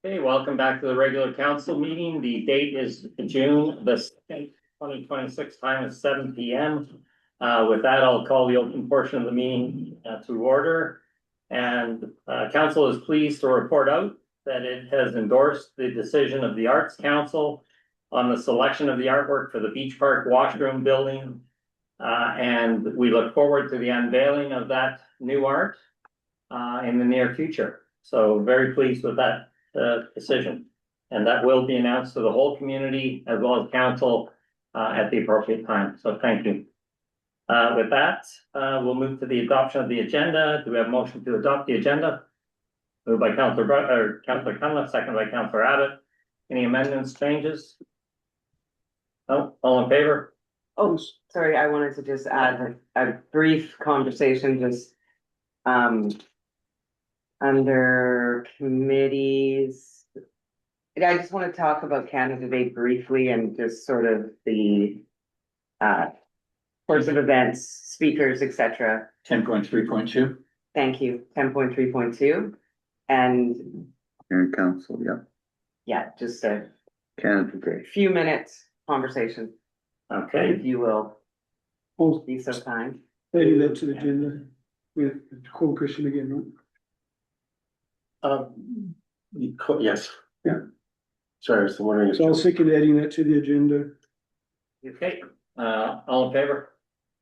Okay, welcome back to the regular council meeting. The date is June the 2nd, 2026, time is 7 p.m. With that, I'll call the open portion of the meeting to order. And council is pleased to report out that it has endorsed the decision of the Arts Council on the selection of the artwork for the Beach Park washroom building. And we look forward to the unveiling of that new art in the near future. So very pleased with that decision, and that will be announced to the whole community as well as council at the appropriate time. So thank you. With that, we'll move to the adoption of the agenda. Do we have a motion to adopt the agenda? Moved by Councillor Cunliffe, second by Councillor Abbott. Any amendments, changes? No, all in favor? Oh, sorry, I wanted to just add a brief conversation, just under committees. I just want to talk about Canada Day briefly and just sort of the course of events, speakers, etc. 10.3.2. Thank you. 10.3.2. And Council, yeah, just a Canada Day. few minutes conversation, Okay, if you will Also, be so kind. adding that to the agenda, we have to call question again, right? Yes. Yeah. Sorry, I was wondering. So I'll second adding that to the agenda. okay, all in favor?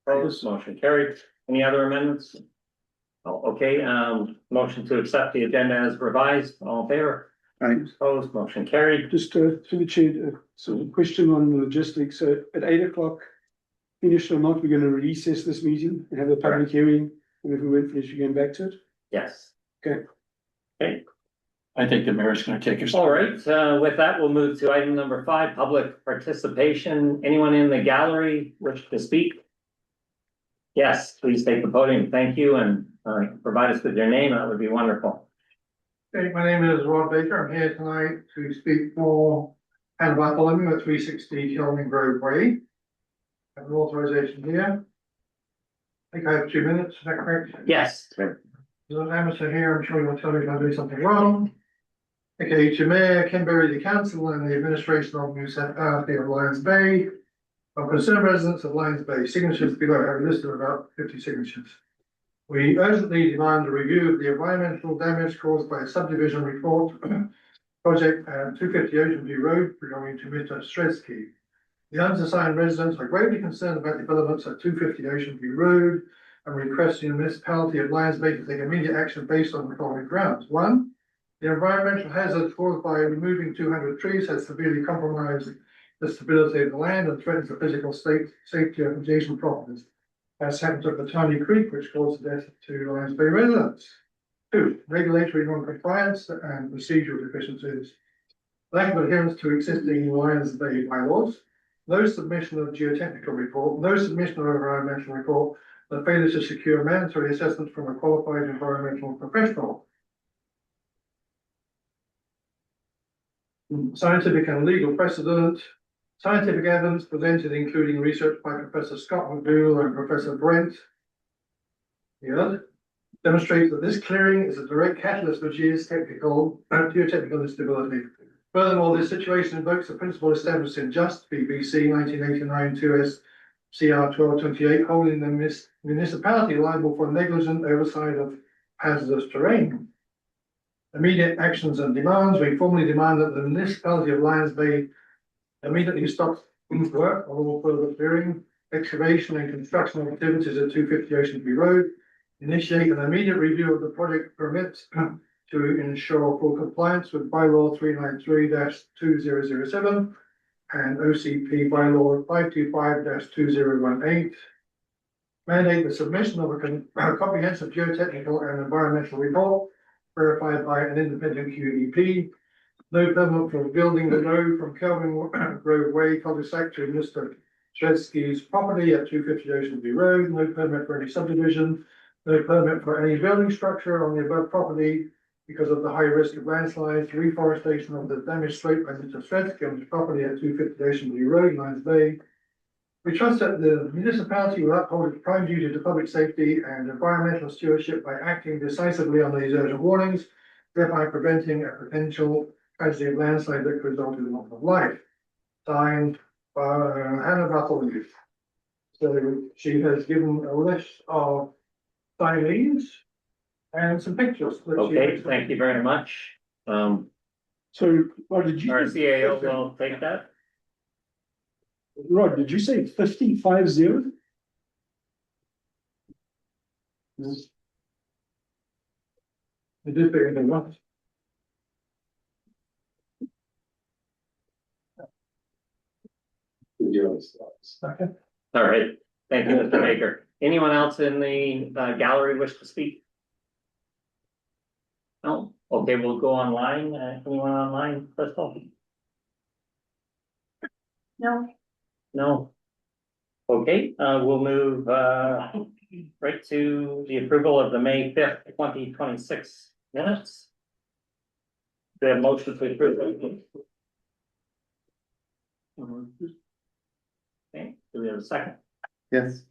Opposed, motion carried. Any other amendments? Oh, okay, motion to accept the agenda as revised, all in favor? Right. Opposed, motion carried. Just through the chair, so a question on the logistics. So at 8 o'clock, finish or not, we're going to recess this meeting and have a public hearing. And if we won't finish, we're going back to it. Yes. Okay. Okay. I think the mayor's gonna take us. All right, with that, we'll move to item number 5, public participation. Anyone in the gallery wish to speak? Yes, please take the podium. Thank you, and provide us with your name. That would be wonderful. Hey, my name is Rob Baker. I'm here tonight to speak for Anne Bartholomew at 360 Kelvin Grove Way. I have an authorization here. I think I have 2 minutes, is that correct? Yes. There's an amateur here, I'm sure you'll tell me if I do something wrong. Okay, to Mayor Ken Berry, the council and the administration of municipality of Lions Bay, of concerned residents of Lions Bay, signatures below have a list of about 50 signatures. We urgently demand a review of the environmental damage caused by a subdivision report project at 250 Ocean View Road belonging to Mr. Stredsky. The undersigned residents are greatly concerned about developments at 250 Ocean View Road and requesting the municipality of Lions Bay to take immediate action based on the following grounds. 1, the environmental hazard caused by removing 200 trees has severely compromised the stability of the land and threatens the physical safety of adjacent properties. As happened at Batani Creek, which caused the death to Lions Bay residents. 2, regulatory non-compliance and procedural deficiencies. Lack of adherence to existing Lions Bay bylaws. No submission of geotechnical report, no submission of environmental report, the failure to secure mandatory assessment from a qualified environmental professional. Scientific and legal precedent. Scientific evidence presented, including research by Professor Scott McDougall and Professor Brent, demonstrates that this clearing is a direct catalyst for geotechnical instability. Furthermore, this situation invokes the principle established in Just BBC 1989 2S CR 1228, holding the municipality liable for negligent oversight of hazardous terrain. Immediate actions and demands. We formally demand that the municipality of Lions Bay immediately stop work on all further clearing, excavation and construction activities at 250 Ocean View Road, initiate an immediate review of the project permits to ensure full compliance with bylaw 393-2007 and OCP bylaw 525-2018. Mandate the submission of a comprehensive geotechnical and environmental report verified by an independent QEP. No permit for building the road from Kelvin Grove Way cul-de-sac to Mr. Stredsky's property at 250 Ocean View Road. No permit for any subdivision. No permit for any building structure on the above property because of the high risk of landslides. Reforestation of the damaged slope by Mr. Stredsky on his property at 250 Ocean View Road, Lions Bay. We trust that the municipality will uphold its prime duty to public safety and environmental stewardship by acting decisively on these urgent warnings, thereby preventing a potential tragedy of landslide that resulted in loss of life. Signed, Hannah Bartholomew. So she has given a list of signees and some pictures. that she Okay, has- thank you very much. So, Rod, did you? Our CAO will take that. Rod, did you say 50? It is bigger than once. Okay. All right, thank you, Mr. Baker. Anyone else in the gallery wish to speak? No, okay, we'll go online. Anyone online, Crystal? No. No. Okay, we'll move right to the approval of the May 5th, 2026 minutes. The motion to approve. Okay, do we have a second? Yes.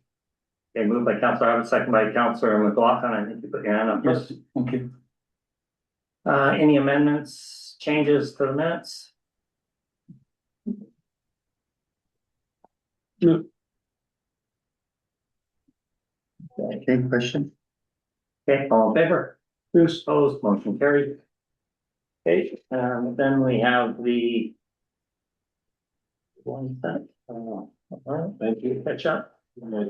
Okay, moved by Councilor Abbott, second by Councilor McLaughlin. I think you put your hand up first. Thank you. Any amendments, changes to the minutes? No. Any question? Okay, all in favor? Yes. Opposed, motion carried. Okay, then we have the. One sec, thank you, catch up. May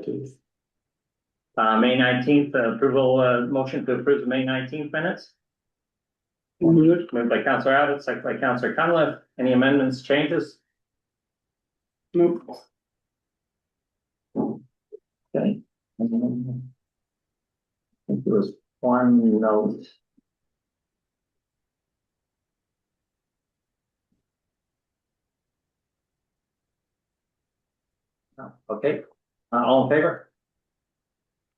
19th, approval, motion to approve the May 19th minutes, moved by Councilor Abbott, second by Councilor Cunliffe. Any amendments, changes? No. Okay. I think there was one note. No, okay, all in favor?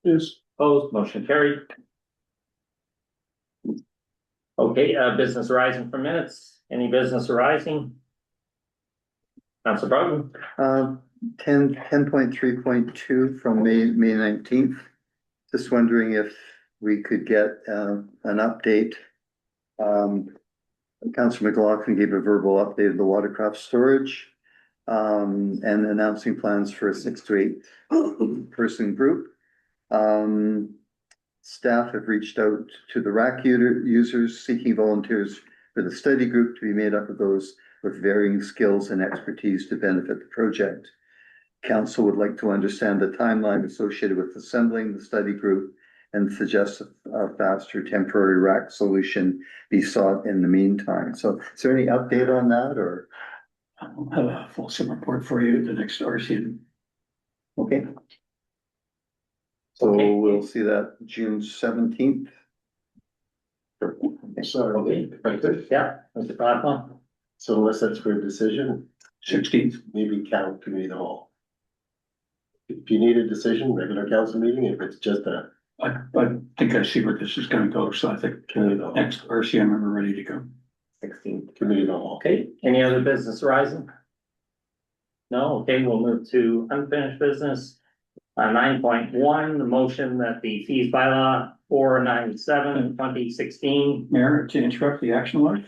Yes. Opposed, motion carried. Okay, business arising from minutes, any business arising? Councilor Broughton? 10.3.2 from May 19th. Just wondering if we could get an update. Councillor McLaughlin gave a verbal update of the watercraft storage and announcing plans for a 6 to 8 person group. Staff have reached out to the RAC users seeking volunteers for the study group to be made up of those with varying skills and expertise to benefit the project. Council would like to understand the timeline associated with assembling the study group and suggest a faster temporary RAC solution be sought in the meantime. So is there any update on that, or? I'll have a fulsome report for you at the next RCN. Okay. So Okay. we'll see that June 17th. Sorry. Yeah, Mr. Broughton? So unless that's for a decision, 16th. maybe count committee of the whole. If you need a decision, regular council meeting, if it's just a I think I see where this is gonna go, so I think committee of the whole, next RCM we're ready to go. 16th. committee of the whole. Okay, any other business arising? No, okay, we'll move to unfinished business. 9.1, the motion that the fees bylaw 497/2016. Mayor, to interrupt the action line,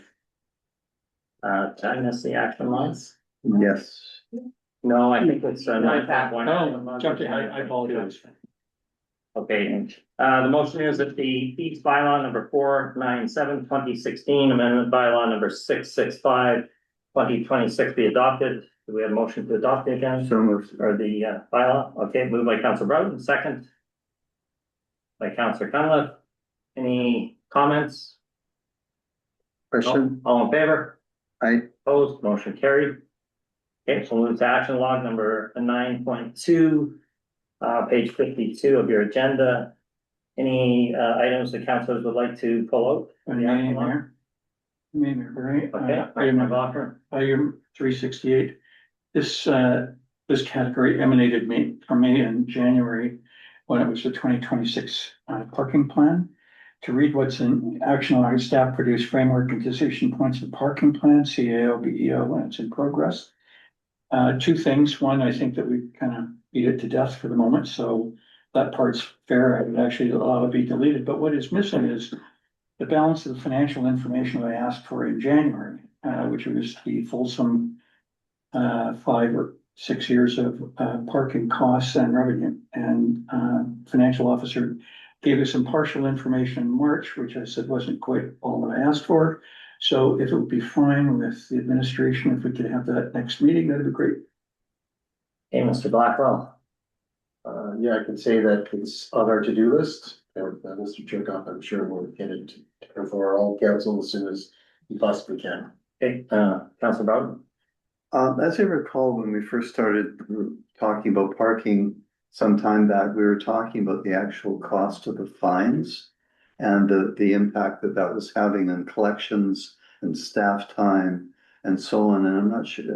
Did I miss the action lines? Yes. No, I think it's 9.1. oh, jumped in, I apologize. Okay, the motion is that the fees bylaw number 497/2016, amendment bylaw number 665/2026 be adopted. Do we have a motion to adopt the agenda So moved. or the bylaw? Okay, moved by Councilor Broughton, second. By Councilor Cunliffe. Any comments? Question? All in favor? Aye. Opposed, motion carried. Okay, so we'll move to action log number 9.2. Page 52 of your agenda. Any items the councilors would like to pull out? from the action log? Mayor, right? Okay, Item McLaughlin. 368. This category emanated from me in January when it was the 2026 parking plan. To read what's in action log, staff produced framework and decision points of parking plan, CAO, BEO, and it's in progress. Two things. One, I think that we kind of beat it to death for the moment, so that part's fair. I would actually allow it to be deleted, but what is missing is the balance of the financial information that I asked for in January. which was the fulsome 5 or 6 years of parking costs and revenue. And financial officer gave us some partial information in March, which I said wasn't quite all that I asked for. So if it would be fine with the administration, if we could have that next meeting, that'd be great. Okay, Mr. Blackwell. Yeah, I can say that it's on our to-do list, and Mr. Cherkoff, I'm sure will get it for all council as soon as he possibly can. Okay, Councilor Bowden. As I recall, when we first started talking about parking some time back, we were talking about the actual cost of the fines and the impact that that was having on collections and staff time and so on. And I'm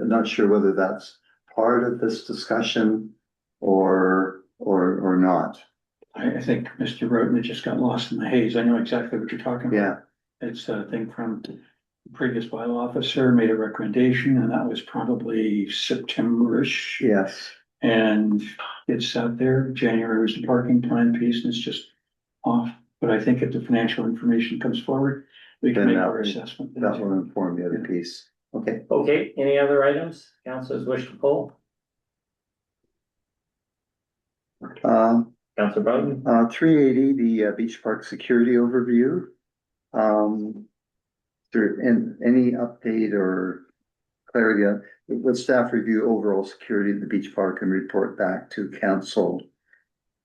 not sure whether that's part of this discussion or not. I think Mr. Roden just got lost in the haze. I know exactly what you're talking about. Yeah, It's a thing from the previous bylaw officer made a recommendation, and that was probably September-ish. yes. And it's out there. January was the parking plan piece, and it's just off. But I think if the financial information comes forward, we can Then make that our will- assessment. That will inform the other piece. Okay. Okay, any other items councilors wish to pull? Councilor Bowden. 380, the beach park security overview. Is there any update or clarity? Will staff review overall security of the beach park and report back to council?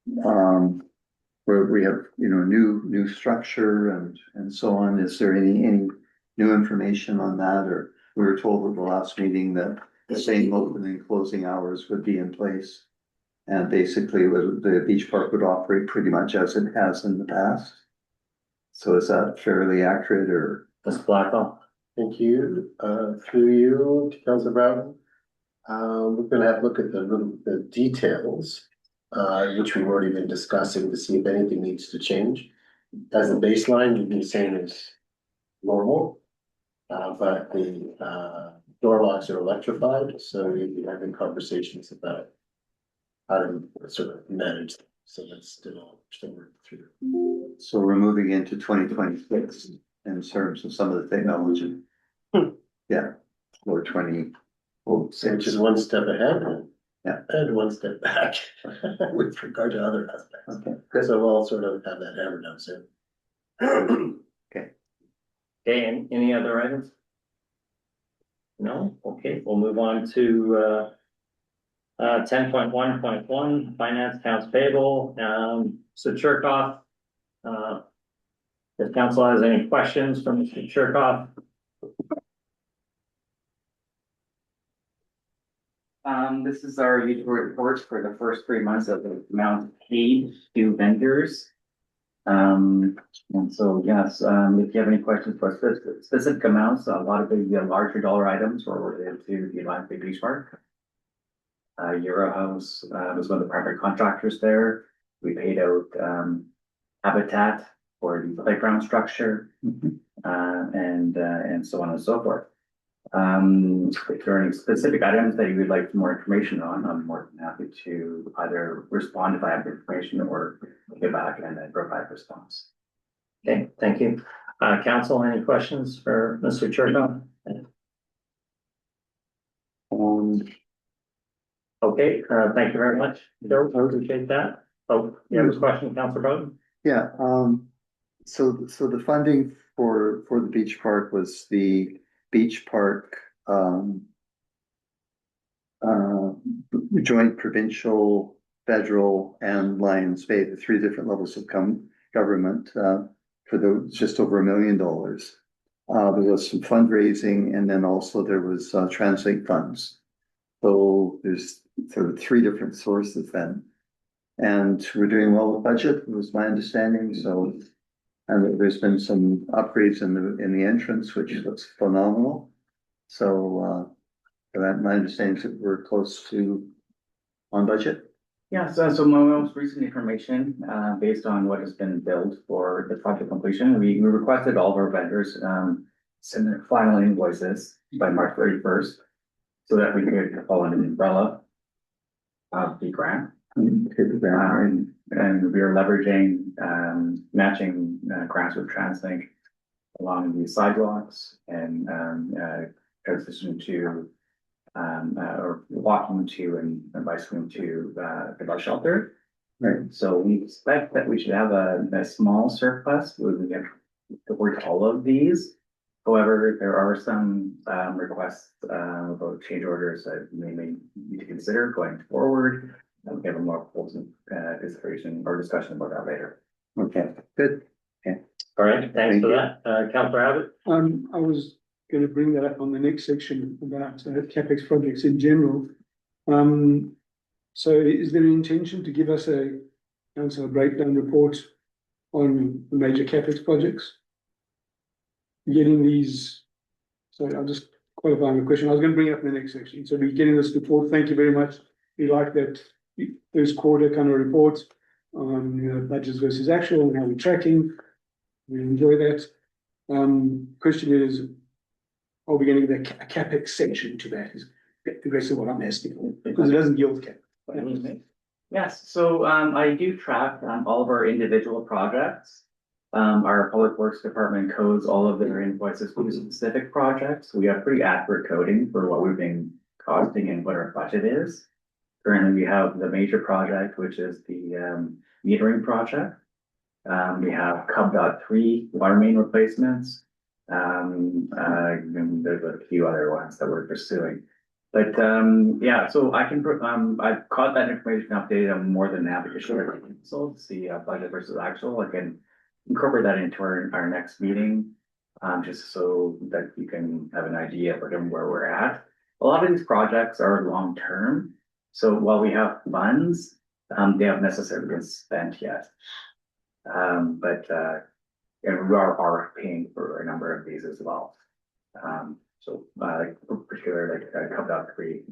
Where we have, new structure and so on. Is there any new information on that? Or we were told at the last meeting that the same opening and closing hours would be in place. And basically, the beach park would operate pretty much as it has in the past. So is that fairly accurate or? Mr. Blackwell. Thank you, through you to Councilor Brown. We're gonna have a look at the details, which we've already been discussing to see if anything needs to change. As a baseline, you've been saying is normal. But the door locks are electrified, so we've been having conversations about how to sort of manage them. So that's still working through. So we're moving into 2026 in terms of some of the technology. Yeah, or 2006. Which is one step ahead. Yeah. And one step back with regard to other aspects. Okay, Because I'll all sort of have that hammered down soon. Okay, and any other items? No, okay, we'll move on to 10.1.1, finance accounts payable, so Cherkoff. If council has any questions from Mr. Cherkoff. This is our usual report for the first 3 months of the amount paid to vendors. And so, yes, if you have any questions for specific amounts, a lot of the larger dollar items were related to the Lions Bay Beach Park. Euro House was one of the primary contractors there. We paid out Habitat for the playground structure, and so on and so forth. If there are any specific items that you would like more information on, I'm more than happy to either respond if I have the information or get back and then provide response. Okay, thank you. Council, any questions for Mr. Cherkoff? Okay, thank you very much. Joe, appreciate that. Oh, you have a question, Councilor Bowden? Yeah, so the funding for the beach park was the beach park, joint provincial, federal and Lions Bay, the 3 different levels of government, for just over $1 million. There was some fundraising and then also there was translate funds. So there's sort of 3 different sources then. And we're doing well with budget, was my understanding, so. And there's been some upgrades in the entrance, which looks phenomenal. So, my understanding is that we're close to on budget. Yeah, so my most recent information, based on what has been billed for the project completion, we requested all of our vendors, send their final invoices by March 31st. So that we could fall under the umbrella of the grant. And we are leveraging, matching grants with TransLink along the sidewalks and, transition to, or walking to and bicycling to, the bus shelter. Right. So we expect that we should have a small surplus when we get toward all of these. However, there are some requests about change orders that we may need to consider going forward. And we have a more fulsome consideration or discussion about that later. Okay, good. All right, thanks Thank for you. that. Councillor Abbott? I was gonna bring that up on the next section about CapEx projects in general. So is there an intention to give us a council breakdown report on the major CapEx projects? Getting these, so I'll just qualify my question. I was gonna bring it up in the next section. So we're getting this report. Thank you very much. We like that first quarter kind of report on, you know, budgets versus actual and how we're tracking. We enjoy that. Question is, are we going to get a CapEx section to that? Is basically what I'm asking for, because it doesn't deal with CapEx. Yes, so I do track all of our individual projects. Our public works department codes all of their invoices for specific projects. We have pretty accurate coding for what we've been costing and what our budget is. Currently, we have the major project, which is the metering project. We have Cub.3 water main replacements. And there's a few other ones that we're pursuing. But yeah, so I can, I've caught that information updated. I'm more than happy to share it. So to see budget versus actual, I can incorporate that into our next meeting. Just so that you can have an idea of where we're at. A lot of these projects are long-term. So while we have funds, they haven't necessarily been spent yet. But and we are paying for a number of these as well. So like particularly like Cub.3,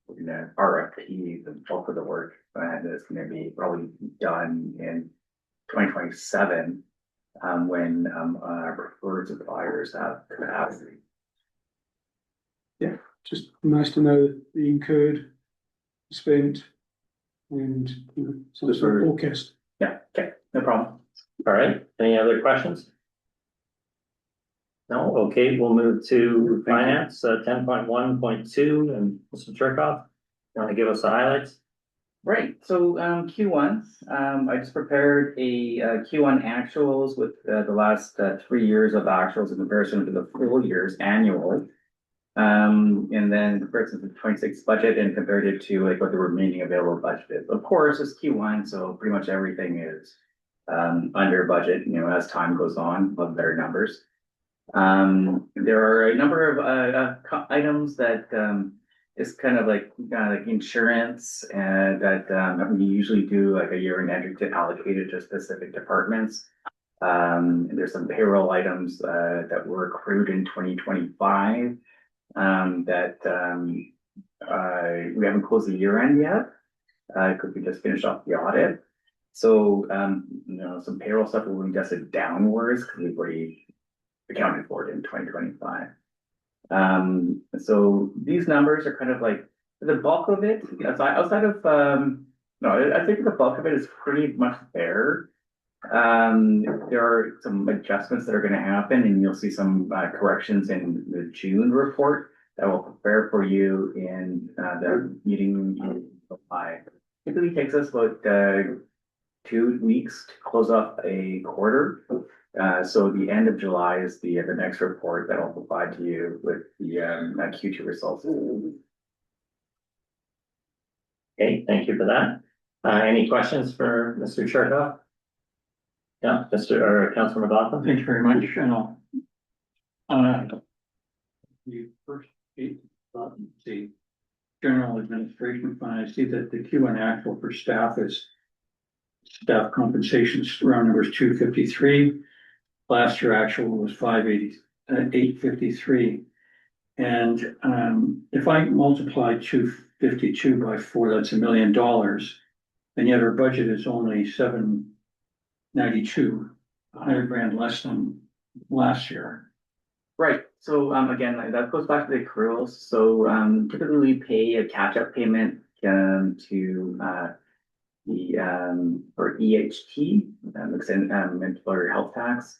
we're gonna RFP the bulk of the work, and it's gonna be probably done in 2027, when our preferred suppliers have capacity. Yeah, just nice to know that the incurred, spent, and you know, some Just sort of very- forecast. Yeah, okay, no problem. All right, any other questions? No, okay, we'll move to finance, 10.1.2, and Mr. Cherkoff, you want to give us the highlights? Right, so Q1, I just prepared a Q1 actuals with the last 3 years of actuals in comparison to the full year's annual. And then comparison to the 26 budget and compared it to like what the remaining available budget is. Of course, it's Q1, so pretty much everything is under budget, you know, as time goes on, we'll have better numbers. There are a number of items that is kind of like insurance and that we usually do like a year-end entry to allocate it to specific departments. There's some payroll items that were accrued in 2025 that we haven't closed the year end yet because we just finished off the audit. So you know, some payroll stuff will be adjusted downwards because we've already accounted for it in 2025. So these numbers are kind of like the bulk of it, outside of no, I think the bulk of it is pretty much there. There are some adjustments that are going to happen, and you'll see some corrections in the June report that will prepare for you in the meeting in July. It typically takes us about 2 weeks to close up a quarter. So the end of July is the next report that I'll provide to you with the Q2 results. Okay, thank you for that. Any questions for Mr. Cherkoff? Yeah, Councilor McLaughlin? Thank you very much, and the first, the general administration fund, I see that the Q1 actual for staff is staff compensation round number is 253. Last year actual was 853. And if I multiply 252 by 4, that's $1 million. And yet our budget is only 792, 100 grand less than last year. Right, so again, that goes back to the accruals. So typically we pay a catch-up payment to the for EHT, employer health tax.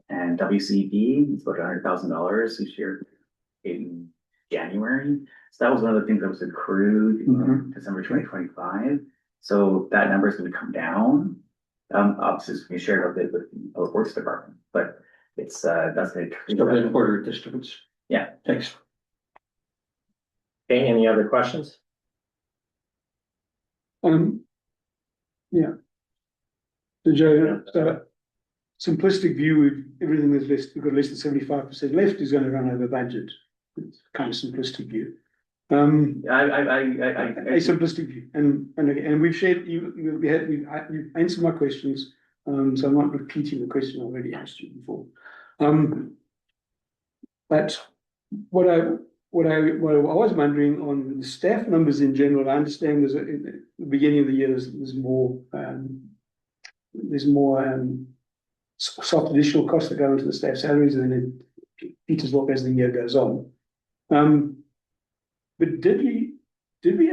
And WCB is about $100,000 each year in January. So that was one of the things that was accrued in December 2025. So that number is going to come down. Obviously, it's going to be shared a bit with the Public Works Department, but it's that's going to. So quarter districts. Yeah. Thanks. Okay, any other questions? Yeah. So Joe, simplistic view, everything that's less, we've got less than 75% left is going to run over budget. It's kind of simplistic view. I A simplistic view, and we've shared, you've answered my questions, so I'm not repeating the question I already asked you before. But what I was wondering on the staff numbers in general, I understand there's at the beginning of the year, there's more soft additional costs that go into the staff salaries, and then it peters off as the year goes on. But did we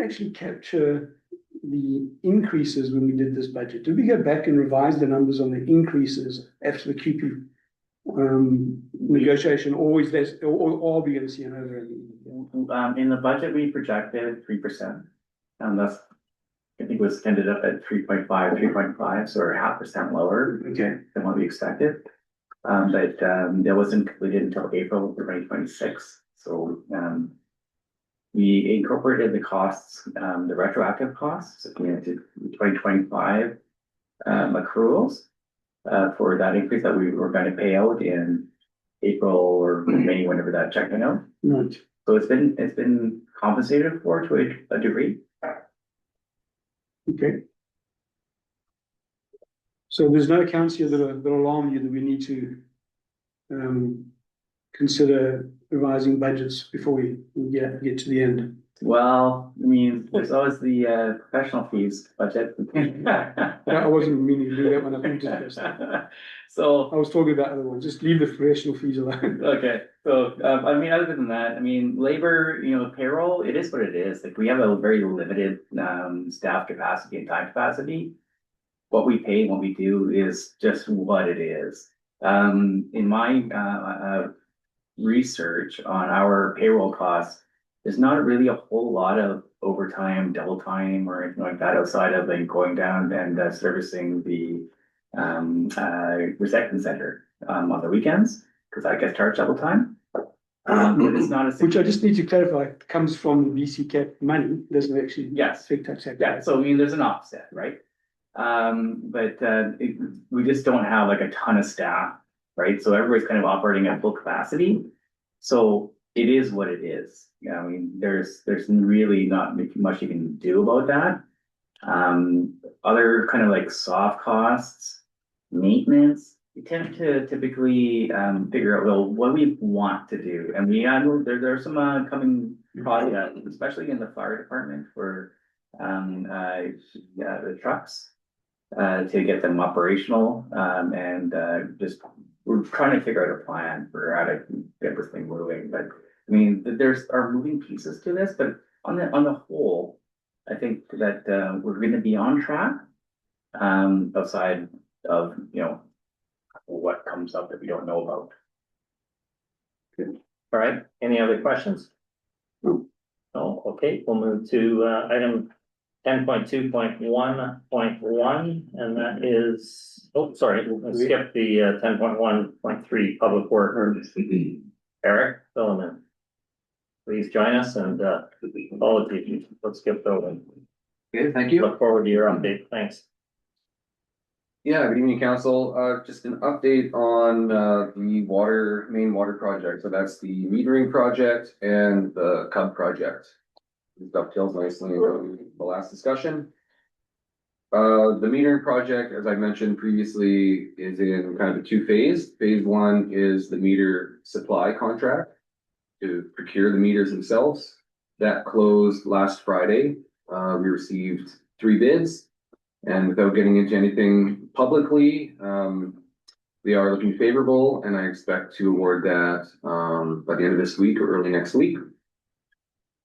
actually capture the increases when we did this budget? Did we go back and revise the numbers on the increases after the QP negotiation? Or are we going to see an over? In the budget, we projected 3%. That's, I think, was ended up at 3.5, so we're 0.5% lower than what we expected. But that wasn't completed until April 2026. So we incorporated the costs, the retroactive costs into 2025 accruals for that increase that we were going to pay out in April or May, whenever that check went out. Right. So it's been compensated for to a degree. Okay. So there's no accounts here that alarm you that we need to consider revising budgets before we get to the end. Well, I mean, there's always the professional fees budget. I wasn't meaning to do that when I think discussed that. So I was talking about other ones. Just leave the professional fees alone. okay. So I mean, other than that, I mean, labor, payroll, it is what it is. Like, we have a very limited staff capacity and time capacity. What we pay and what we do is just what it is. In my research on our payroll costs, there's not really a whole lot of overtime, double time, or anything like that outside of like going down and servicing the reception center on the weekends, because I get charged double time. But it's not a Which I just need to clarify comes from the BC cap money, doesn't actually Yes. affect tax. Yeah, so I mean, there's an offset, right? But we just don't have like a ton of staff, right? So everybody's kind of operating at full capacity. So it is what it is. I mean, there's really not much you can do about that. Other kind of like soft costs, maintenance, we tend to typically figure out, well, what we want to do. And there are some coming projects, especially in the fire department, for the trucks to get them operational, and just we're trying to figure out a plan for how to get this thing moving. But I mean, there's are moving pieces to this, but on the whole, I think that we're going to be on track. Outside of what comes up that we don't know about. All right, any other questions? No, okay, we'll move to item 10.2.1.1, and that is, we'll skip the 10.1.3 public work. Eric Philman, please join us, and all of you, let's skip going. Okay, thank you. Look forward to your update, thanks. Yeah, good evening, council. Just an update on the main water project. So that's the metering project and the Cub project. This dovetails nicely into the last discussion. The metering project, as I mentioned previously, is in kind of a two-phase. Phase one is the meter supply contract to procure the meters themselves. That closed last Friday. We received 3 bids. And without getting into anything publicly, they are looking favorable, and I expect to award that by the end of this week or early next week.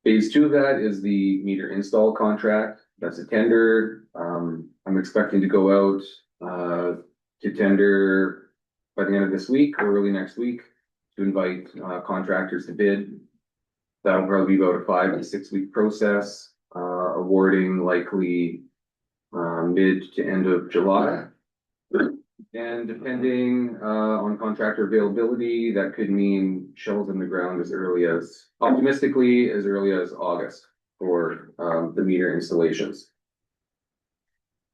Phase 2 of that is the meter install contract. That's a tender. I'm expecting to go out to tender by the end of this week or early next week to invite contractors to bid. That'll probably be about a 5 to 6 week process, awarding likely mid to end of July. And depending on contractor availability, that could mean shovels in the ground as early as, optimistically, as early as August for the meter installations.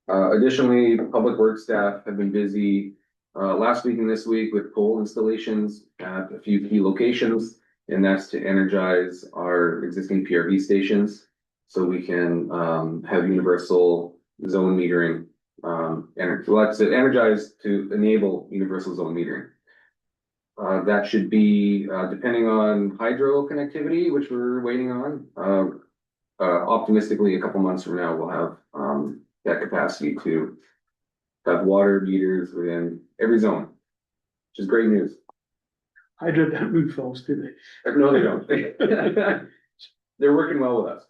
Additionally, public works staff have been busy last week and this week with pole installations at a few key locations, and that's to energize our existing PRV stations so we can have universal zone metering. Let's energize to enable universal zone metering. That should be depending on hydro connectivity, which we're waiting on. Optimistically, a couple months from now, we'll have that capacity to have water meters within every zone, which is great news. Hydro don't move fast, do they? No, they don't. They're working well with us.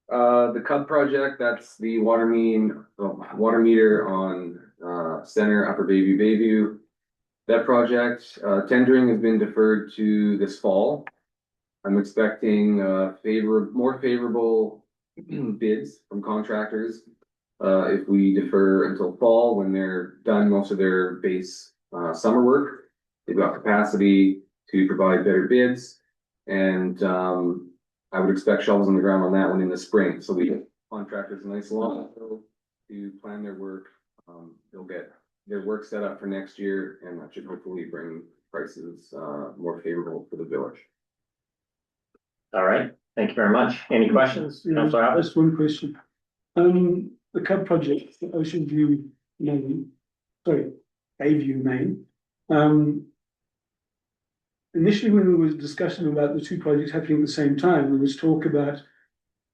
The Cub project, that's the water meter on Center, Upper Bayview. That project, tendering has been deferred to this fall. I'm expecting more favorable bids from contractors if we defer until fall when they're done most of their base summer work. They've got capacity to provide better bids, and I would expect shovels on the ground on that one in the spring. So we get contractors a nice long to plan their work. They'll get their work set up for next year, and that should hopefully bring prices more favorable for the village. All right, thank you very much. Any questions? Councillor Abbott? Just one question. The Cub project, the Ocean View Main, sorry, Bayview Main. Initially, when there was discussion about the two projects happening at the same time, there was talk about,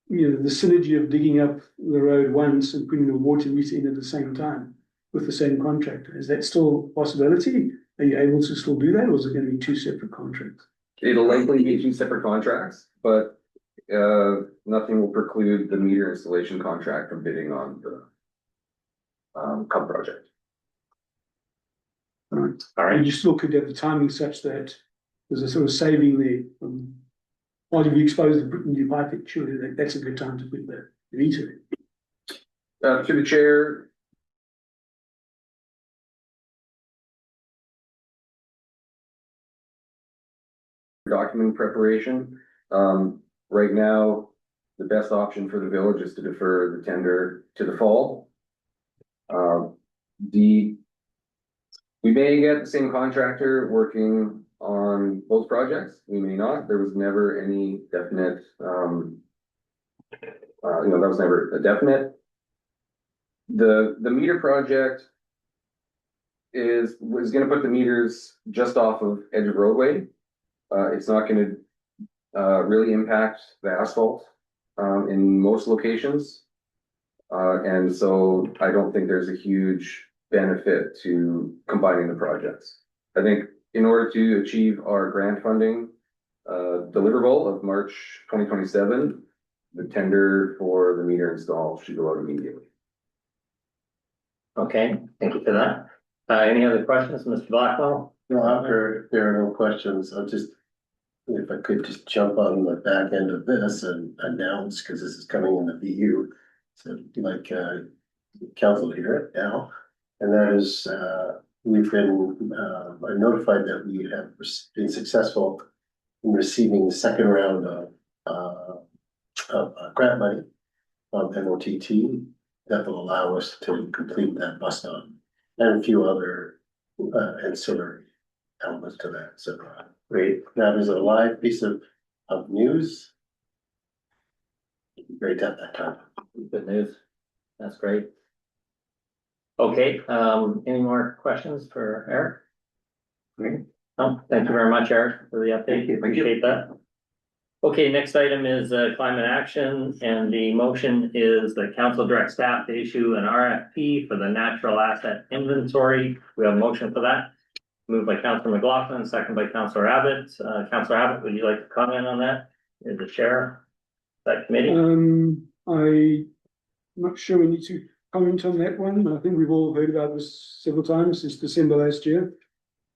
you know, the synergy of digging up the road once and putting the water meter in at the same time with the same contractor. Is that still a possibility? Are you able to still do that, or is it going to be two separate contracts? It'll likely be two separate contracts, but nothing will preclude the meter installation contract from bidding on the Cub project. All right. All right. And you still could have the timing such that there's a sort of saving there. While you expose the new pipe, surely that's a good time to put the meter in. To the chair. Document preparation. Right now, the best option for the village is to defer the tender to the fall. We may get the same contractor working on both projects. We may not. There was never any definite, that was never a definite. The meter project was gonna put the meters just off of edge of roadway. It's not gonna really impact the asphalt in most locations. And so I don't think there's a huge benefit to combining the projects. I think in order to achieve our grant funding deliverable of March 2027, the tender for the meter install should go out immediately. Okay, thank you for that. Any other questions, Mr. Blackwell? No, after there are no questions, I'll just, if I could just jump on the back end of this and announce, because this is coming in the VU. So like council here now, and that is we've been notified that we have been successful in receiving the second round of grant money from MOTT that will allow us to complete that bus stop and a few other ancillary elements to that. So great, that is a live piece of news. Great to have that time. Good news. That's great. Okay, any more questions for Eric? Great. Oh, thank you very much, Eric, for the update. Appreciate that. Okay, next item is climate action, and the motion is the council direct staff to issue an RFP for the natural asset inventory. We have a motion for that. Moved by Councillor McLaughlin, second by Councillor Abbott. Councillor Abbott, would you like to comment on that? As the chair of that committee? I'm not sure we need to comment on that one. I think we've all heard about this several times since December last year.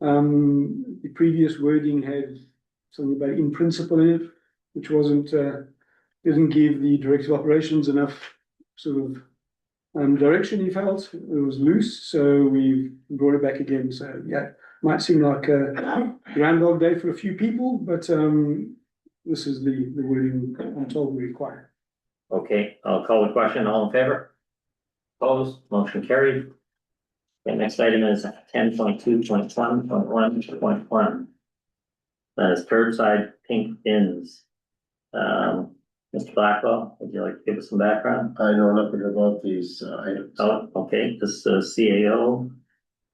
The previous wording had something about in principle in it, which wasn't, didn't give the director of operations enough sort of direction he felt. It was loose, so we brought it back again. So yeah, might seem like a Groundhog Day for a few people, but this is the wording I'm told we require. Okay, I'll call the question. All in favor? Opposed, motion carried. The next item is 10.2.1.1.1. That is curbside pink bins. Mr. Blackwell, would you like to give us some background? I know nothing about these items. Oh, okay, this is CAO.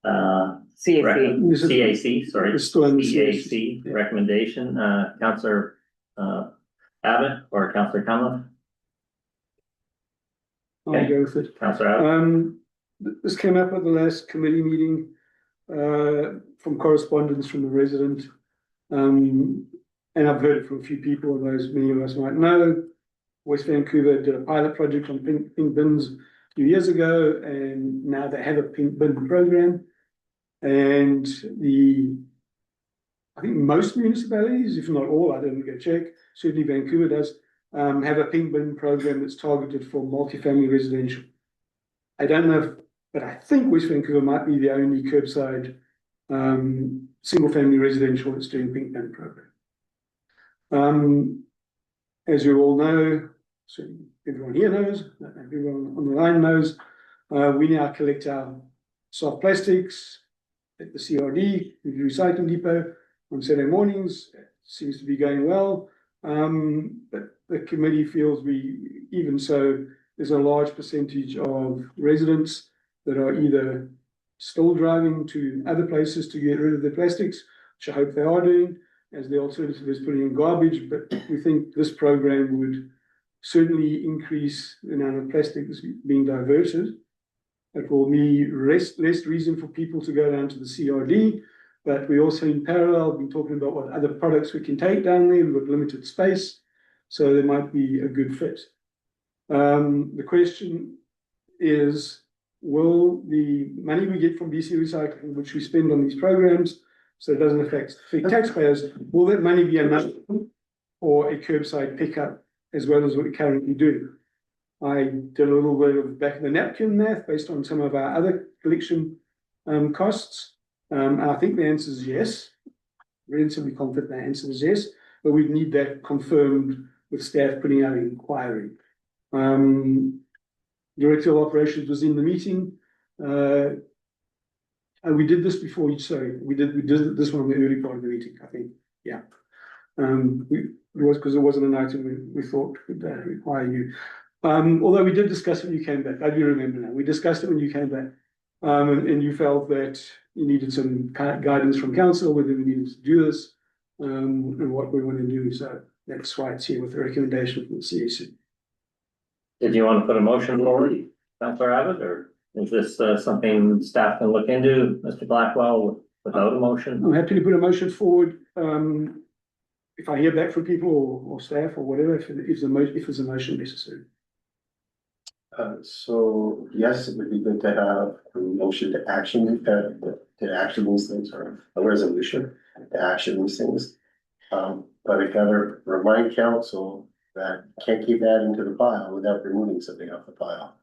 CAC. This is- CAC, sorry, It's still in the CAC Yeah. recommendation, Councillor Abbott or Councillor Conlon? I'll go with it. Councillor Abbott, This came up at the last committee meeting, from correspondence from the resident. And I've heard it from a few people, as many of us might know. West Vancouver did a pilot project on pink bins a few years ago, and now they have a pink bin program. And I think most municipalities, if not all, I didn't go check, certainly Vancouver does, have a pink bin program that's targeted for multifamily residential. I don't know, but I think West Vancouver might be the only curbside single family residential that's doing pink bin program. As you all know, so everyone here knows, everyone on the line knows, we now collect our soft plastics at the CRD, the recycling depot, on Saturday mornings. It seems to be going well. But the committee feels even so, there's a large percentage of residents that are either still driving to other places to get rid of their plastics, which I hope they are doing, as the alternative is putting in garbage. But we think this program would certainly increase the amount of plastic that's being diverted. It will be less reason for people to go down to the CRD, but we also in parallel been talking about what other products we can take down there. We've got limited space, so there might be a good fit. The question is, will the money we get from BC Recycling, which we spend on these programs, so it doesn't affect taxpayers, will that money be enough for a curbside pickup as well as what we currently do? I did a little bit of back of the napkin math based on some of our other collection costs. And I think the answer is yes. Relatively confident the answer is yes, but we need that confirmed with staff putting out an inquiry. Director of Operations was in the meeting. And we did this before, sorry, we did this one on the early part of the meeting, I think, yeah. It was because it wasn't an item we thought would require you. Although we did discuss it when you came back, I do remember now, we discussed it when you came back. And you felt that you needed some guidance from council, whether we needed to do this, and what we want to do. So that's why it's here with the recommendation from the CAC. did you want to put a motion forward, Councillor Abbott, or is this something staff can look into, Mr. Blackwell, without a motion? I'm happy to put a motion forward, if I hear back from people or staff or whatever, if there's a motion necessary. So yes, it would be good to have a motion to action, to action these things, or a resolution to action these things. But I gotta remind council that can't keep adding to the pile without removing something off the pile.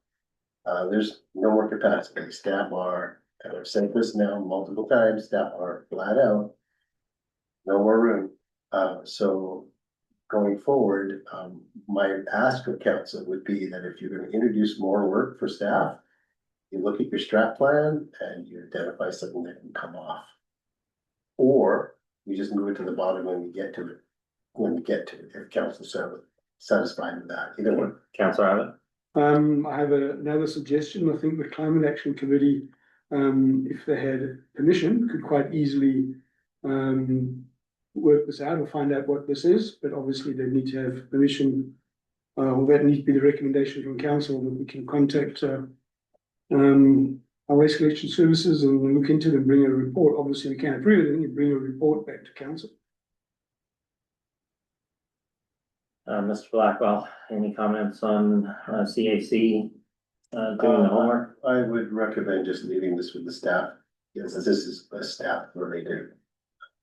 There's no more capacity. Staff are, and I've said this now multiple times, staff are flat out. No more room. So going forward, my ask of council would be that if you're gonna introduce more work for staff, you look at your strat plan and you identify something that can come off. Or you just move it to the bottom when we get to it, if council's satisfied with that, either one. Councillor Abbott? I have another suggestion. I think the Climate Action Committee, if they had permission, could quite easily work this out or find out what this is, but obviously they need to have permission, or that needs to be the recommendation from council that we can contact our waste collection services and look into it and bring a report. Obviously we can't approve it, then you bring a report back to council. Mr. Blackwell, any comments on CAC doing the homework? I would recommend just leaving this with the staff. Yes, this is a staff related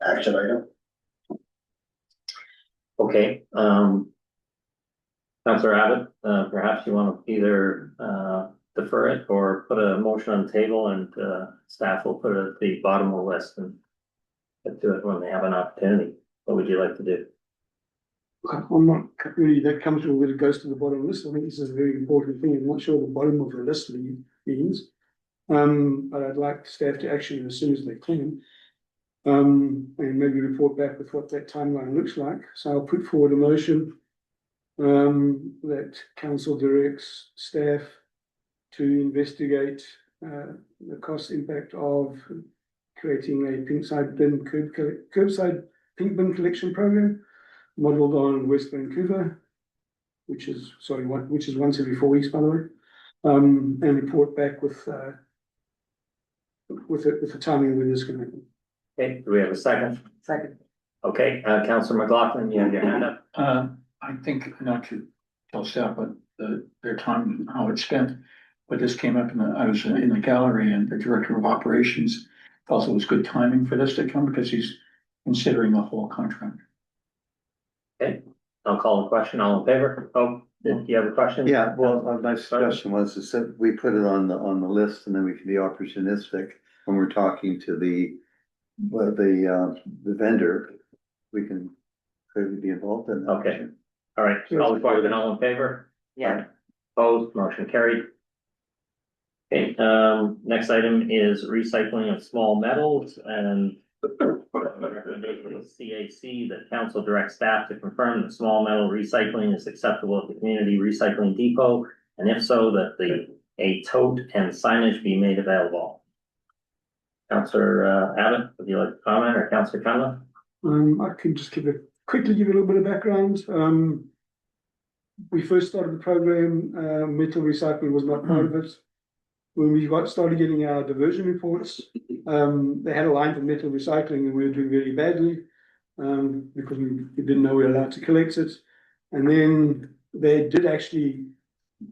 action item. Okay, Counselor Abbott, perhaps you want to either, defer it or put a motion on the table and, staff will put it at the bottom of the list and get to it when they have an opportunity. What would you like to do? I'm not really that comfortable when it goes to the bottom of the list. I think this is a very important thing. I'm not sure the bottom of the list means. But I'd like staff to action it as soon as they can. And maybe report back with what that timeline looks like. So I'll put forward a motion that council directs staff to investigate the cost impact of creating a curbside pink bin collection program modeled on West Vancouver, which is once every 4 weeks, by the way, and report back with the timing when this can happen. Okay, do we have a second? Second. Okay, Counselor McLaughlin, you have your hand up. I think not to tell staff, but their time, how it's spent. But this came up I was in the gallery and the director of operations felt it was good timing for this to come because he's considering the whole contract. Okay, I'll call the question. All in favor? Oh, do you have a question? Yeah, well, my suggestion was is that we put it on the list and then we can be opportunistic when we're talking to the vendor. We can clearly be involved in that. Okay, all right, call the question. All in favor? Yeah. Opposed, motion carried. Okay, next item is recycling of small metals and CAC, that council directs staff to confirm that small metal recycling is acceptable at the community recycling depot, and if so, that a tote and signage be made available. Councillor Abbott, would you like to comment, or Councillor Cunliffe? I can just quickly give a little bit of background. We first started the program, metal recycling was not part of it. When we started getting our diversion reports, they had a line for metal recycling and we were doing very badly because we didn't know we were allowed to collect it. And then they did actually,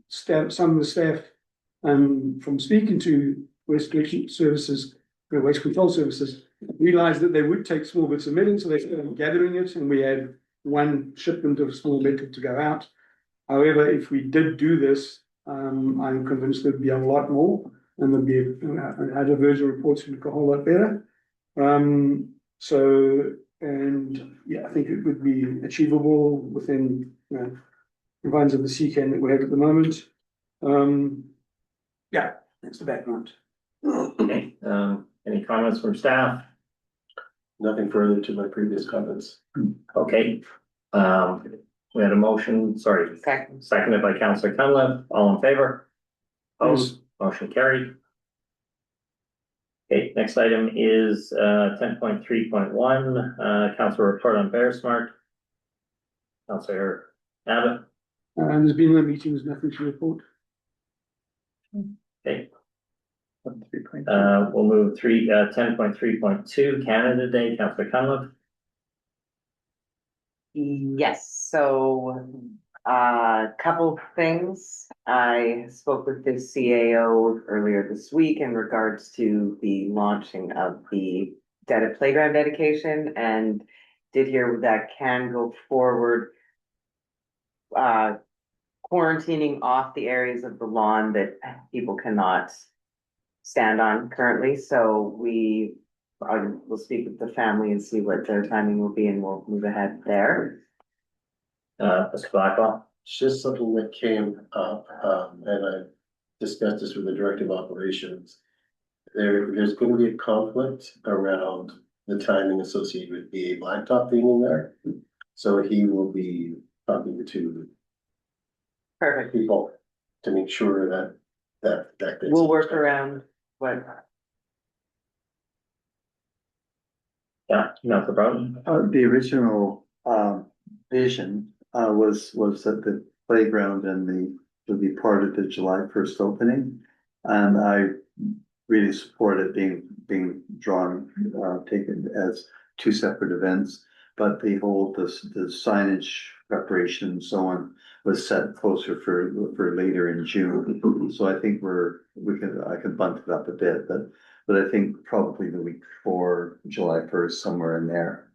some of the staff from speaking to waste collection services, waste control services, realized that they would take small bits of metal, so they started gathering it, and we had one shipment of small metal to go out. However, if we did do this, I'm convinced there'd be a lot more, and there'd be our diversion reports would look a whole lot better. I think it would be achievable within confines of the CCAN that we have at the moment. That's the background. Okay, any comments from staff? Nothing further to my previous comments. Okay, we had a motion, sorry, seconded by Councillor Cunliffe. All in favor? Opposed, motion carried. Okay, next item is 10.3.1, council report on Bear Smart. Councillor Abbott. There's been no meetings, nothing to report. Okay. We'll move 10.3.2, Canada Day, Councillor Cunliffe. Yes, so couple things. I spoke with the CAO earlier this week in regards to the launching of the playground dedication, and did hear that can go forward, quarantining off the areas of the lawn that people cannot stand on currently. So we'll speak with the family and see what their timing will be, and we'll move ahead there. Mr. Blackwell. It's just something that came up, and I discussed this with the director of operations. There's going to be a conflict around the timing associated with BA Blacktop being in there. So he will be talking to Perfect. people to make sure that We'll work around what. Yeah, Councillor Broughton. The original vision was that the playground would be part of the July 1st opening. And I really support it being drawn, taken as two separate events. But the signage preparation and so on was set closer for later in June. So I think I can bunt it up a bit, but but I think probably the week before July first, somewhere in there.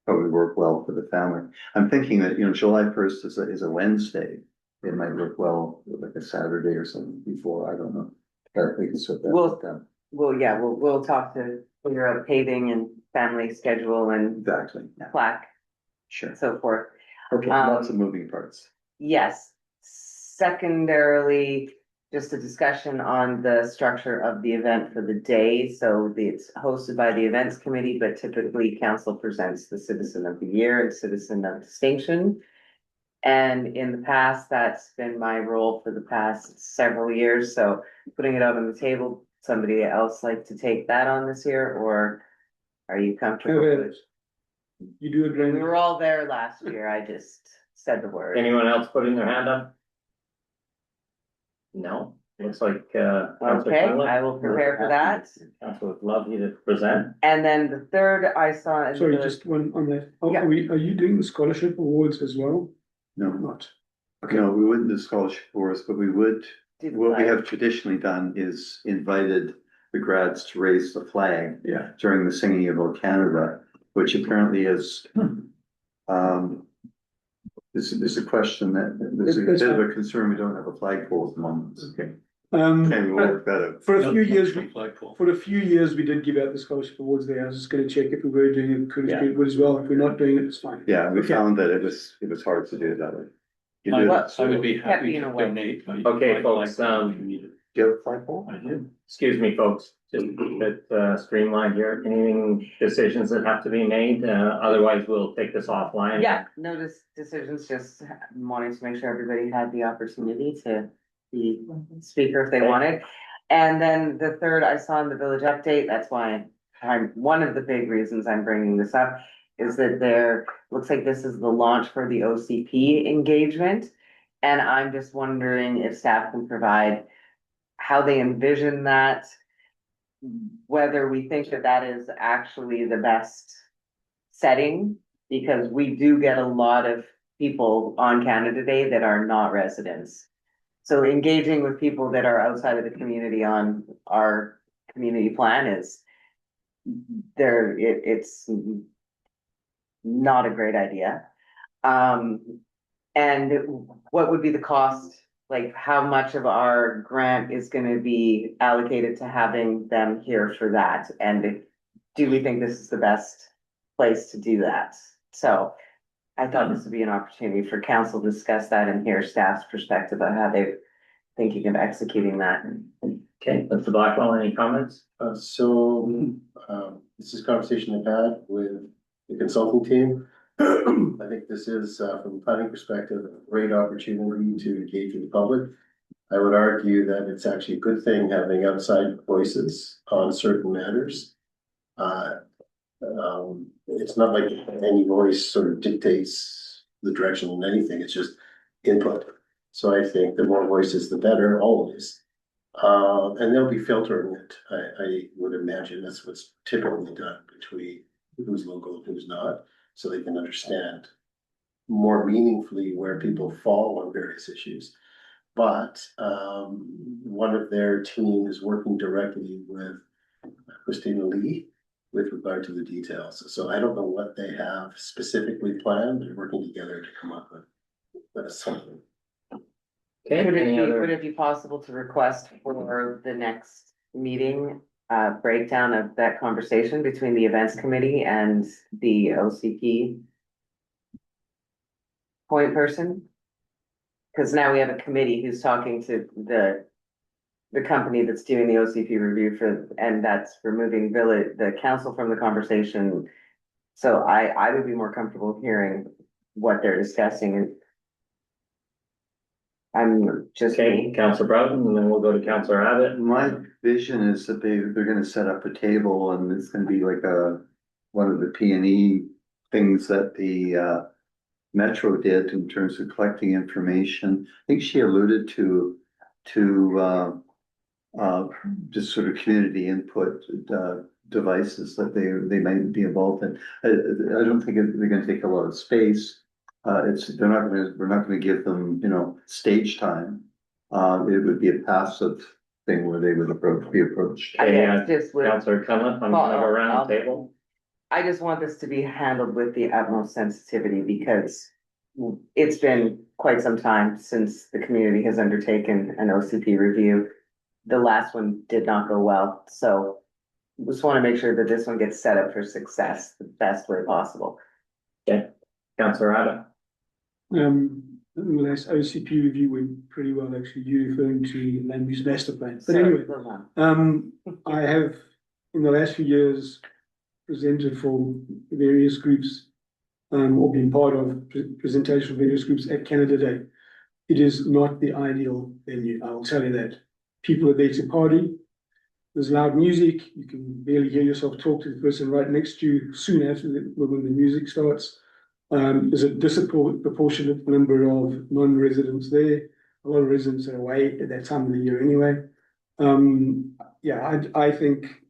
Probably work well for the family. I'm thinking that, July first is a Wednesday. It might work well, like a Saturday or something before, I don't know. But we can sort that Well- out. Well, yeah, we'll talk to figure out paving and family schedule and Exactly, yeah, plaque sure. and so forth. Okay, lots of moving parts. Yes, secondarily, just a discussion on the structure of the event for the day. So it's hosted by the events committee, but typically council presents the citizen of the year and citizen of distinction. And in the past, that's been my role for the past several years. So putting it out on the table, somebody else like to take that on this year, or are you comfortable Have at with? it. You do a We grand, were all there last year. I just said the word. Anyone else putting their hand up? No, looks like, Councilor Okay, Quinlan. I will prepare for that. Councilor would love you to present. And then the third I saw in sorry, the, just one on that. Yeah. Are you doing the scholarship awards as well? No, Not. no, we wouldn't do scholarship awards, but we would, did what we I- have traditionally done is invited the grads to raise the flag. Yeah. During the singing of O Canada, which apparently is, is a question that, there's a That's bit of a concern, we don't have a flagpole at the moment. Okay. Okay, we'll work that out. For a few years, Flagpole. for a few years, we did give out the scholarship awards there. I was just gonna check if we were doing it, could Yeah. it as well. If we're not doing it, it's fine. Yeah, we Okay. found that it was hard to do it that way. You do Well, it, I would be Kept happy being to away. donate. Okay, my folks, flagpole if you need it. do you have a flagpole? I do. Excuse me, folks, just keep it streamlined here. Anything, decisions that have to be made, otherwise we'll take this offline. yeah, notice decisions, just wanting to make sure everybody had the opportunity to be speaker if they Okay. wanted. And then the third I saw in the village update, that's why one of the big reasons I'm bringing this up is that looks like this is the launch for the OCP engagement. And I'm just wondering if staff can provide how they envision that, whether we think that that is actually the best setting, because we do get a lot of people on Canada Day that are not residents. So engaging with people that are outside of the community on our community plan is it's not a great idea. And what would be the cost? Like, how much of our grant is gonna be allocated to having them here for that? And do we think this is the best place to do that? So I thought this would be an opportunity for council to discuss that and hear staff's perspective on how they're thinking of executing that. Okay, Mr. Blackwell, any comments? This is a conversation I've had with the consulting team. I think this is, from a planning perspective, a great opportunity to engage with the public. I would argue that it's actually a good thing having outside voices on certain matters. It's not like any voice sort of dictates the direction in anything, it's just input. So I think the more voices, the better, always. And they'll be filtering it, I would imagine that's what's typically done between who's local and who's not, so they can understand more meaningfully where people fall on various issues. But, one of their team is working directly with Christina Lee with regard to the details. So I don't know what they have specifically planned, they're working together to come up with something. Okay, any Would other? it be possible to request for the next meeting, breakdown of that conversation between the events committee and the OCP point person? Cause now we have a committee who's talking to the company that's doing the OCP review and that's removing the council from the conversation. So I would be more comfortable hearing what they're discussing, and I'm just. Okay, Councilor Broughton, and then we'll go to Councilor Abbott. My vision is that they're gonna set up a table and it's gonna be like one of the P&E things that the Metro did in terms of collecting information. I think she alluded to just sort of community input devices that they might be involved in. I don't think they're gonna take a lot of space. We're not gonna give them, stage time. It would be a passive thing where they would be approached. I Okay, guess just with. Councillor Cunliffe, I'm gonna go around the table. I just want this to be handled with the utmost sensitivity because it's been quite some time since the community has undertaken an OCP review. The last one did not go well, so just want to make sure that this one gets set up for success the best way possible. Councillor Abbott. The last OCP review went pretty well, actually, you referring to land use master plan. But anyway, I have, in the last few years, presented for various groups, or been part of presentation of various groups at Canada Day. It is not the ideal venue, I will tell you that. People are there to party. There's loud music. You can barely hear yourself talk to the person right next to you soon after when the music starts. There's a disproportionate number of non-residents there. A lot of residents are away at that time of the year anyway. I think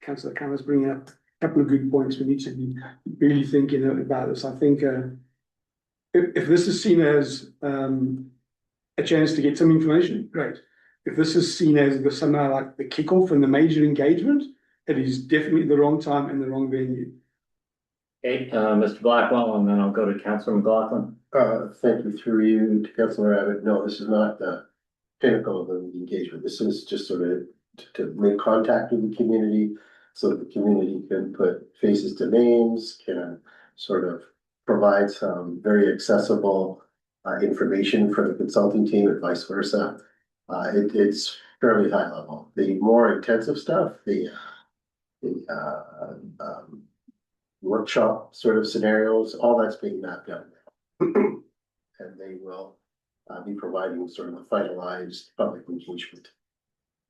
Councillor Cameron's bringing up a couple of good points. We need to be really thinking about this. I think if this is seen as a chance to get some information, great. If this is seen as somehow like the kickoff and the major engagement, it is definitely the wrong time and the wrong venue. Okay, Mr. Blackwell, and then I'll go to Councillor McLaughlin. Thank you through you to Councillor Abbott. No, this is not the pinnacle of the engagement. This is just sort of to make contact with the community so that the community can put faces to names, can sort of provide some very accessible information for the consulting team and vice versa. It's fairly high level. The more intensive stuff, the workshop sort of scenarios, all that's being mapped out now. And they will be providing sort of a finalized public engagement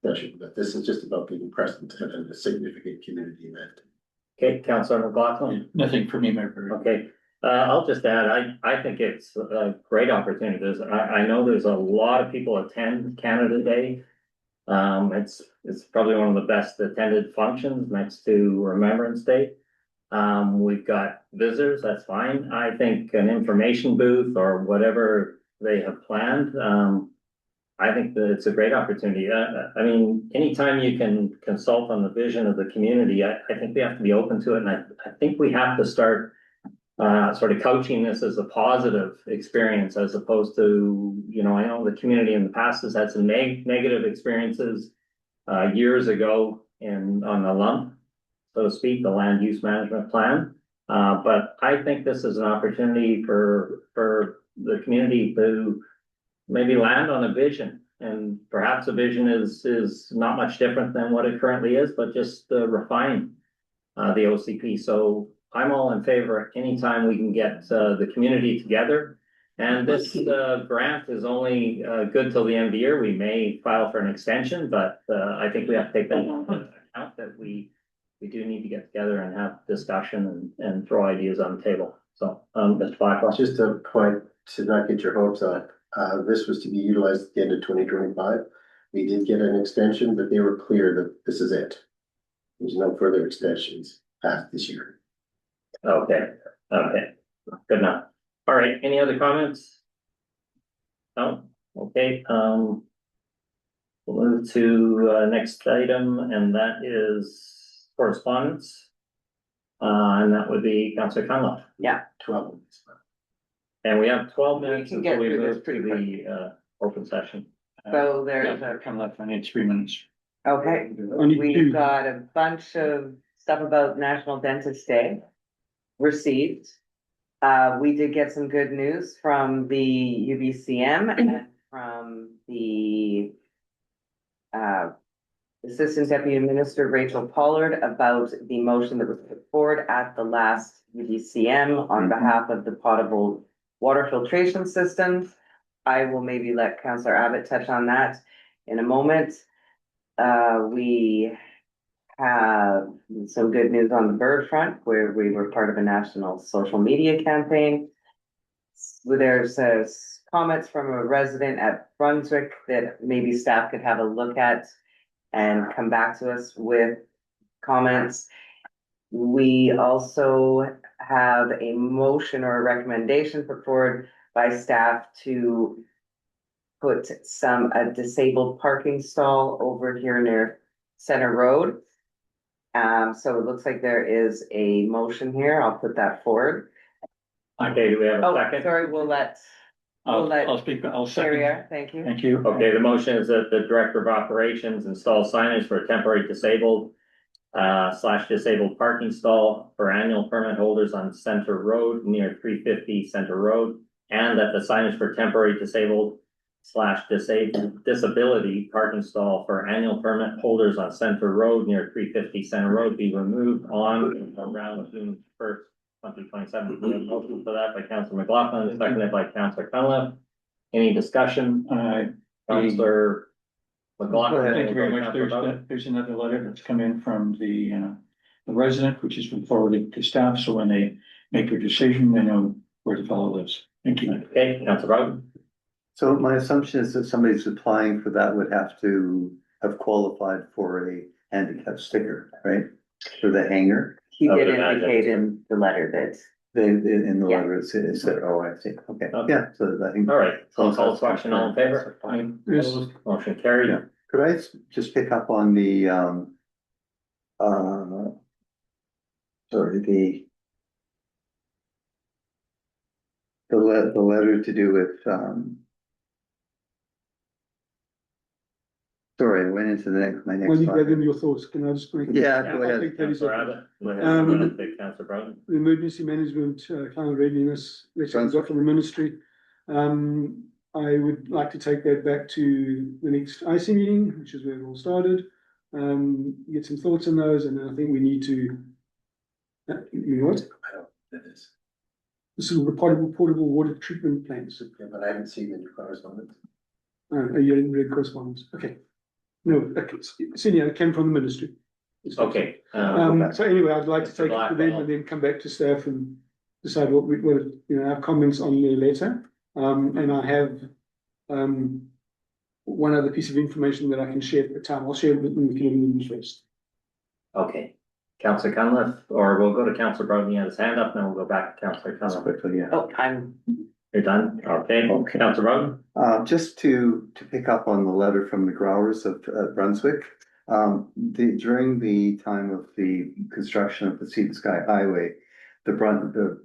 session, but this is just about being present at a significant community event. Okay, Councillor McLaughlin. Nothing for me, Mayor. Okay, I'll just add, I think it's a great opportunity. I know there's a lot of people attend Canada Day. It's probably one of the best attended functions next to Remembrance Day. We've got visitors, that's fine. I think an information booth or whatever they have planned, I think that it's a great opportunity. I mean, anytime you can consult on the vision of the community, I think we have to be open to it. And I think we have to start sort of coaching this as a positive experience as opposed to, I know the community in the past has had some negative experiences years ago on the lump, so to speak, the land use management plan. But I think this is an opportunity for the community to maybe land on a vision, and perhaps a vision is not much different than what it currently is, but just refine the OCP. So I'm all in favor anytime we can get the community together. And this grant is only good till the end of the year. We may file for an extension, but I think we have to take that into account that we do need to get together and have discussion and throw ideas on the table. So, Mr. Blackwell. Just a point to not get your hopes up. This was to be utilized at the end of 2025. We did get an extension, but they were clear that this is it. There's no further extensions past this year. Okay, good enough. All right, any other comments? No, okay, we'll move to next item, and that is correspondence. And that would be Councillor Cunliffe. Yeah. 12 minutes. And we have 12 We minutes can until get we through this move pretty to the open session. So there's Come left, I need 3 minutes. okay, Only we've two. got a bunch of stuff about National Dentist Day received. We did get some good news from the UBCM and from the Assistant Deputy Minister Rachel Pollard about the motion that was put forward at the last UBCM on behalf of the potable water filtration systems. I will maybe let Councillor Abbott touch on that in a moment. We have some good news on the bird front where we were part of a national social media campaign. There's comments from a resident at Brunswick that maybe staff could have a look at and come back to us with comments. We also have a motion or a recommendation put forward by staff to put a disabled parking stall over here near Center Road. So it looks like there is a motion here. I'll put that forward. Okay, do we have a Oh, second? sorry, we'll let let I'll speak, I'll second. Carrier, thank you. Thank you. Okay, the motion is that the Director of Operations install signage for a temporary disabled / disabled parking stall for annual permit holders on Center Road near 350 Center Road, and that the signage for temporary disabled / disability parking stall for annual permit holders on Center Road near 350 Center Road be removed on or around June 1st, 2027. We have a motion for that by Councilor McLaughlin, seconded by Councilor Cunliffe. Any discussion? Councilor McLaughlin. Thank you very much. Councilor Bowden? There's another letter that's come in from the resident, which has been forwarded to staff, so when they make their decision, they know where the fellow lives. Thank you. Okay, Councilor Bowden? So my assumption is that somebody who's applying for that would have to have qualified for a handicap sticker, right? For the hanger, He I would did imagine. indicate in the letter that in the Yeah. letter, it said, oh, I see, okay, Okay. yeah, so I think. All right, so call the question, all in favor? Yes. Opposed? Motion carried. Yeah. Could I just pick up on the, sorry, the letter to do with, sorry, I went into my next Well, you gave them slide. your thoughts, can I just make? Yeah, Yeah, go I ahead. think that is Councilor a- Abbott. Go ahead. Um, Councilor Bowden. the emergency management, climate readiness, letter we got from the ministry. I would like to take that back to the next IC meeting, which is where it all started. Get some thoughts on those, and I think we need to. You know what? That is, This is a portable water treatment plants. yeah, but I haven't seen the new correspondence. You didn't read correspondence, okay. No, okay, senior, it came from the ministry. Okay, So anyway, I'd like to Mr. take it to them Blackwell. and then come back to staff and decide what our comments on their letter. And I have, one other piece of information that I can share at the time. I'll share it with them first. okay. Councilor Cunliffe, or we'll go to Councilor Bowden, he had his hand up, then we'll go back to Councilor Just Cunliffe. quickly, yeah. oh, I'm You're done? Okay, Okay. Councilor Bowden? Just to pick up on the letter from the Growers of Brunswick. During the time of the construction of the Sea to Sky Highway, the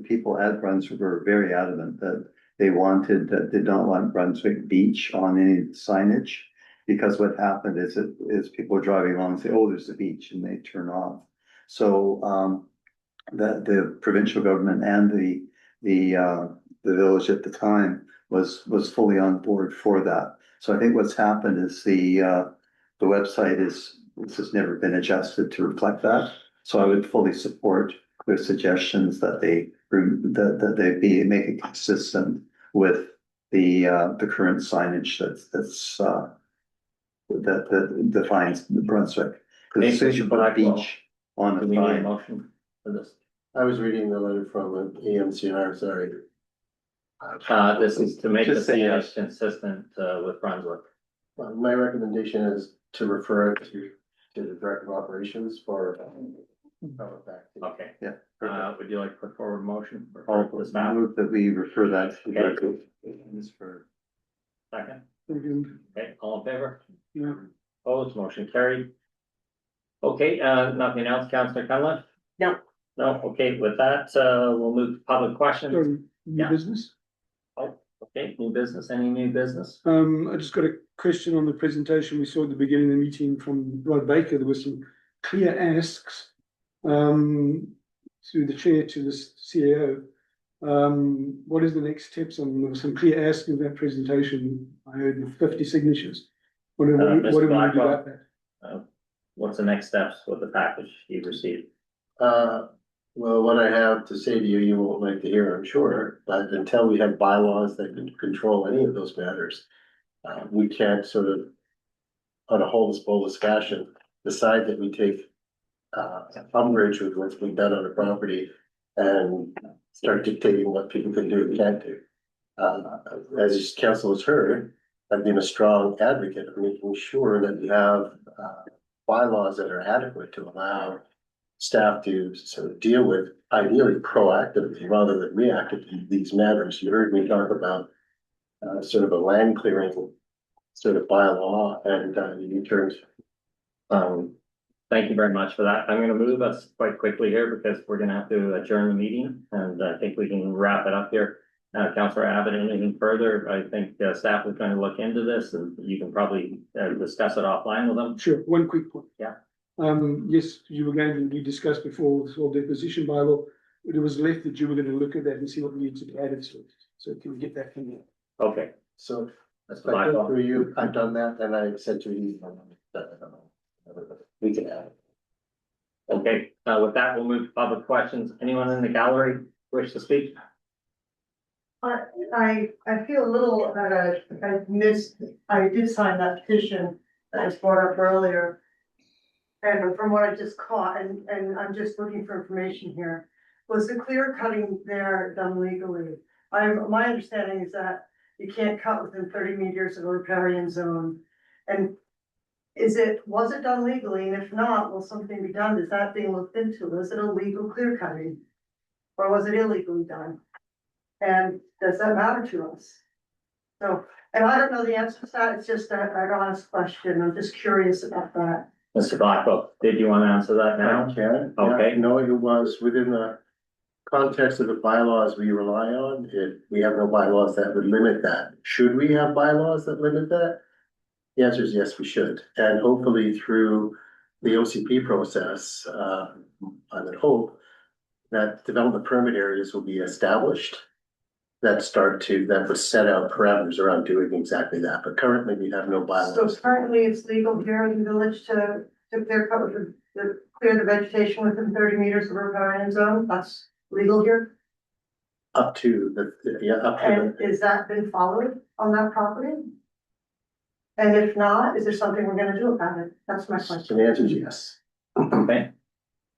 people at Brunswick were very adamant that they did not want Brunswick Beach on any signage. Because what happened is people were driving along and say, oh, there's the beach, and they turn off. So, the provincial government and the village at the time was fully on board for that. So I think what's happened is the website this has never been adjusted to reflect that. So I would fully support their suggestions that they make it consistent with the current signage that defines Brunswick. Because as soon as you put a beach on Do the we need a sign, motion for this? I was reading the letter from AMCR, sorry. This is to make the Just say signage yes. consistent with Brunswick. My recommendation is to refer it to the Director of Operations for. Okay, yeah. would you like to put forward a motion for I'll the staff? move that we refer that to the Okay. Director of Operations for. Second, And, okay, all in favor? yeah, Opposed, motion carried. Okay, nothing else, Councilor Cunliffe? No. No, okay, with that, we'll move to public questions. sorry, new Yeah. business. Okay, new business, any new business? I just got a question on the presentation we saw at the beginning of the meeting from Rod Baker. There was some clear asks through the chair to the CAO. What is the next steps on, there was some clear asks in that presentation. I heard 50 signatures. What do Mr. we need to do Blackwell. about that? What's the next steps with the package you received? Well, what I have to say to you, you won't like to hear, I'm sure, but until we have bylaws that can control any of those matters. We can't sort of, on a holus bolus fashion, decide that we take umbrage with what's been done on a property. And start dictating what people can do and can't do. As council has heard, I've been a strong advocate of making sure that we have bylaws that are adequate to allow staff to sort of deal with, ideally proactively rather than reactively, these matters. You heard me talk about sort of a land clearing sort of bylaw and you turned. Thank you very much for that. I'm gonna move us quite quickly here because we're gonna have to adjourn the meeting and I think we can wrap it up here. Councillor Abbott, anything further? I think staff is going to look into this and you can probably discuss it offline with them. Sure, one quick point. Yeah. Yes, you were going to, we discussed before, this whole deposition bylaw, but it was left that you were going to look at that and see what needs to be added to it. So can we get that from you? Okay. So That's I think for you, I've done that and I said to you. We can add. Okay, with that, we'll move to public questions. Anyone in the gallery wish to speak? I feel a little, I missed, I did sign that petition that was brought up earlier. And from what I just caught, and I'm just looking for information here, was the clear cutting there done legally? My understanding is that you can't cut within 30 meters of a riparian zone. And was it done legally? And if not, will something be done? Is that being looked into? Is it illegal clear cutting? Or was it illegally done? And does that matter to us? So, and I don't know the answer to that, it's just an honest question, I'm just curious about that. Mr. Blackwell, did you want to answer that now? I can. Okay. No, it was within the context of the bylaws we rely on. We have no bylaws that would limit that. Should we have bylaws that limit that? The answer is yes, we should. And hopefully through the OCP process, I would hope that development permit areas will be established that would set out parameters around doing exactly that. But currently we have no So bylaws. currently it's legal here in the village to clear cut clear the vegetation within 30 meters of a riparian zone, that's legal here? Up to the. And is that been followed on that property? And if not, is there something we're gonna do about it? That's my So question. the answer is yes. Okay,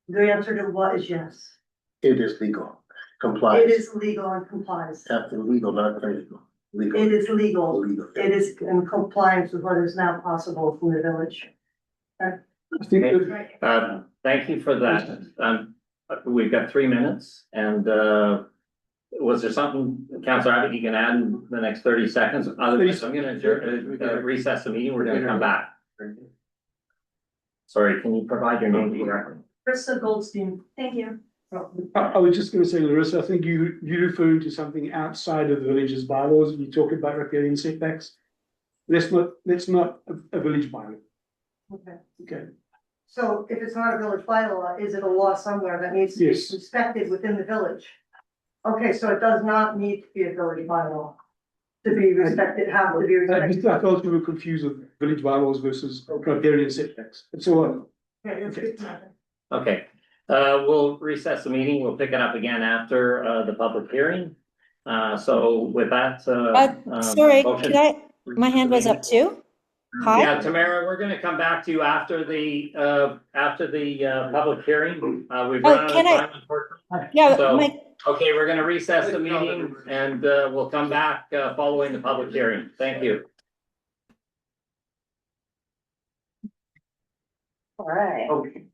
The answer to what is yes? It is legal, complies. It is legal and complies. Legal, not illegal. Legal. It is legal. Legal. It is in compliance with what is now possible from the village. I think Okay. that thank you for that. We've got 3 minutes and, was there something, Councillor Abbott, you can add in the next 30 seconds? Otherwise, I'm gonna recess the meeting. We're gonna come back. Sorry, can you provide your name here? Krista Goldstein. Thank you. I was just going to say, Larissa, I think you're referring to something outside of the village's bylaws. You talk about riparian setbacks. That's not a village bylaw. Okay. Okay. So if it's not a village bylaw, is it a law somewhere that needs to be Yes. respected within the village? Okay, so it does not need to be a village bylaw to be respected, have to be respected. I felt you were confused with village bylaws versus riparian setbacks. It's all. Okay, that's good to know. Okay, we'll recess the meeting. We'll pick it up again after, the public hearing. So with that, Sorry, motion- my hand was up too. Hi, Yeah, Tamara, we're gonna come back to you after the public hearing. We've run out of can I- time, unfortunately. yeah, So- my, Okay, we're gonna recess the meeting and, we'll come back, following the public hearing. Thank you. All right. Okay,